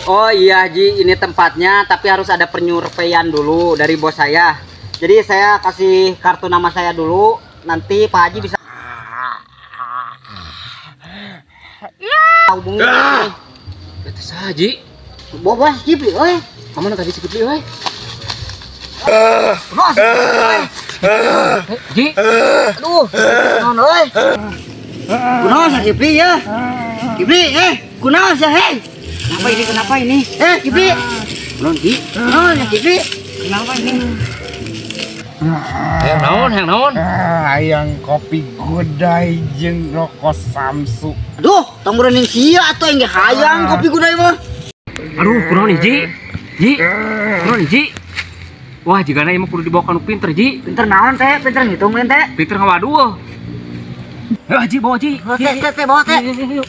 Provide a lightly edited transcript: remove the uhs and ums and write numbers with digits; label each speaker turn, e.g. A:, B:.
A: Oh iya Ji, ini tempatnya, tapi harus ada penyurveian dulu dari bos saya. Jadi saya kasih kartu nama saya dulu, nanti Pak Haji bisa hubungi.
B: Itu saji.
A: Bos Kipli, oi.
B: Kamu tadi si Kipli, oi.
A: Bos.
B: Ji.
A: Aduh, non oi. Kunaon sa Kipli ya? Kipli, kunaon sa hei? Kenapa ini? Kipli. Non Ji. Non ya Kipli. Kenapa ini?
B: Yang naon?
C: Hayang kopi gudai jeung rokok Samsu.
A: Aduh, tong berenang sia atau yang hayang kopi gudai mah.
B: Aduh, kunaon nih, Ji? Ji. Kunaon nih, Ji? Wah, jigana ieu mah kudu dibawa kanu pinter, Ji.
A: Pinter naon teh? Pinter ngitung teh?
B: Pinter ngawaduh. Ayo, Ji, bawa Ji.
A: Teh bawa teh.
B: Yuk.